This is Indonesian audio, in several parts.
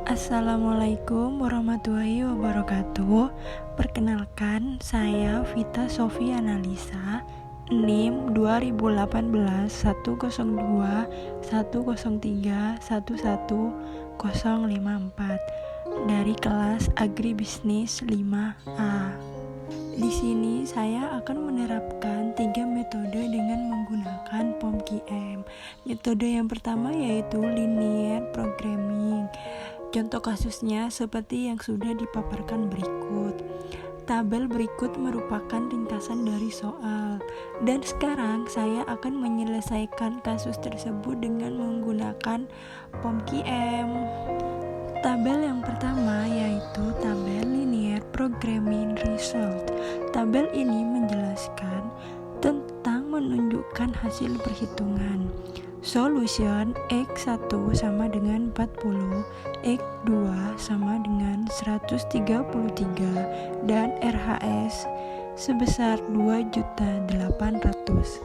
Assalamualaikum warahmatullahi wabarakatuh. Perkenalkan, saya Vita Sofi Analisa, NIM 2018 102 103 11054 dari kelas Agribisnis 5A. Di sini saya akan menerapkan 3 metode dengan menggunakan POM-QM. Metode yang pertama yaitu linear programming. Contoh kasusnya seperti yang sudah dipaparkan berikut. Tabel berikut merupakan ringkasan dari soal. Dan sekarang saya akan menyelesaikan kasus tersebut dengan menggunakan POM-QM. Tabel yang pertama yaitu tabel linear programming result. Tabel ini menjelaskan tentang menunjukkan hasil perhitungan. Solution X1 sama dengan 40, X2 sama dengan 133 dan RHS sebesar 2.800.000.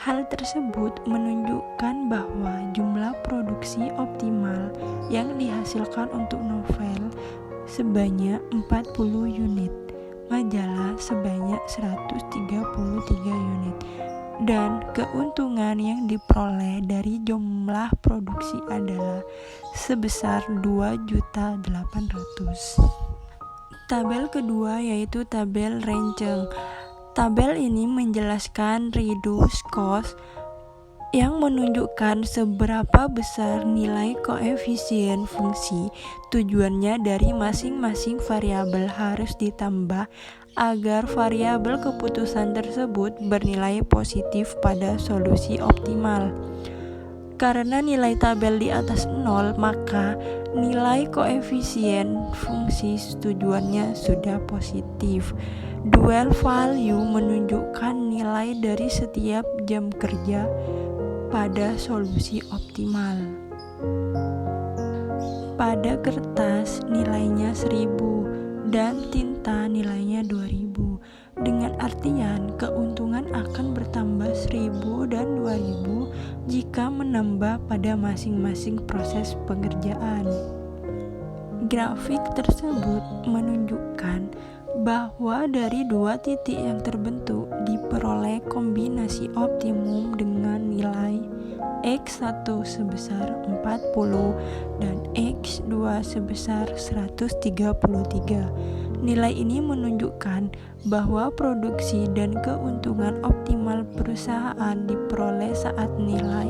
Hal tersebut menunjukkan bahwa jumlah produksi optimal yang dihasilkan untuk novel sebanyak 40 unit, majalah sebanyak 133 unit, dan keuntungan yang diperoleh dari jumlah produksi adalah sebesar 2.800.000. Tabel kedua yaitu tabel rancang. Tabel ini menjelaskan reduce cost yang menunjukkan seberapa besar nilai koefisien fungsi. Tujuannya dari masing-masing variabel harus ditambah agar variabel keputusan tersebut bernilai positif pada solusi optimal. Karena nilai tabel di atas 0, maka nilai koefisien fungsi tujuannya sudah positif. Dual value menunjukkan nilai dari setiap jam kerja pada solusi optimal. Pada kertas nilainya 1000 dan tinta nilainya 2000. Dengan artian keuntungan akan bertambah 1000 dan 2000 jika menambah pada masing-masing proses pengerjaan. Grafik tersebut menunjukkan bahwa dari dua titik yang terbentuk diperoleh kombinasi optimum dengan nilai X1 sebesar 40 dan X2 sebesar 133. Nilai ini menunjukkan bahwa produksi dan keuntungan optimal perusahaan diperoleh saat nilai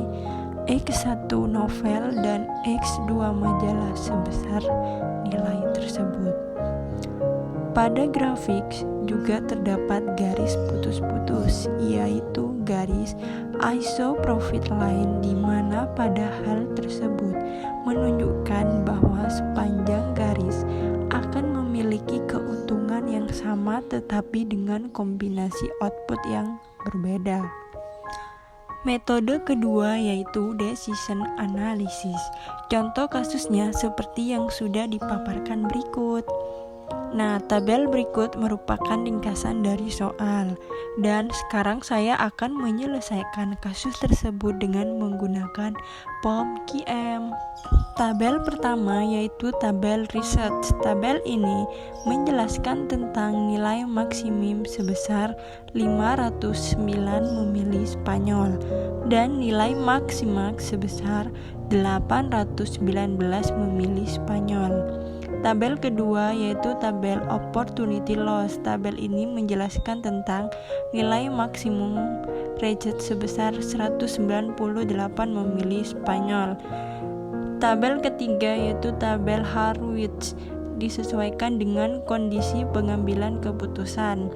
X1 novel dan X2 majalah sebesar nilai tersebut. Pada grafik juga terdapat garis putus-putus, yaitu garis iso profit line, di mana pada hal tersebut menunjukkan bahwa sepanjang garis akan memiliki keuntungan yang sama tetapi dengan kombinasi output yang berbeda. Metode kedua yaitu decision analysis. Contoh kasusnya seperti yang sudah dipaparkan berikut. Nah, tabel berikut merupakan ringkasan dari soal, dan sekarang saya akan menyelesaikan kasus tersebut dengan menggunakan POM-QM. Tabel pertama yaitu tabel research. Tabel ini menjelaskan tentang nilai maksimum sebesar 509 memilih Spanyol dan nilai maksimax sebesar 819 memilih Spanyol. Tabel kedua yaitu tabel opportunity loss. Tabel ini menjelaskan tentang nilai maksimum reject sebesar 198 memilih Spanyol. Tabel ketiga yaitu tabel Harwich, disesuaikan dengan kondisi pengambilan keputusan.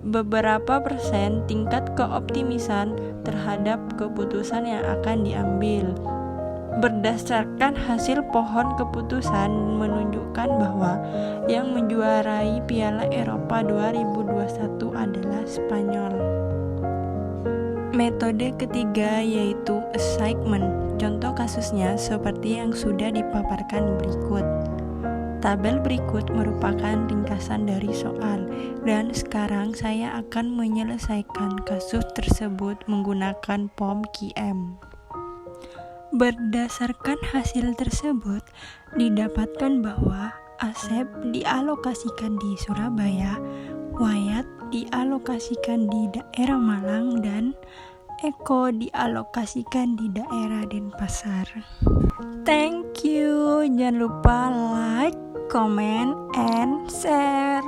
Beberapa persen tingkat keoptimisan terhadap keputusan yang akan diambil. Berdasarkan hasil pohon keputusan menunjukkan bahwa yang menjuarai Piala Eropa 2021 adalah Spanyol. Metode ketiga yaitu assignment. Contoh kasusnya seperti yang sudah dipaparkan berikut. Tabel berikut merupakan ringkasan dari soal, dan sekarang saya akan menyelesaikan kasus tersebut menggunakan POM-QM. Berdasarkan hasil tersebut, didapatkan bahwa Asep dialokasikan di Surabaya, Wayat dialokasikan di daerah Malang, dan Eko dialokasikan di daerah Denpasar. Thank you. Jangan lupa like, comment, and share.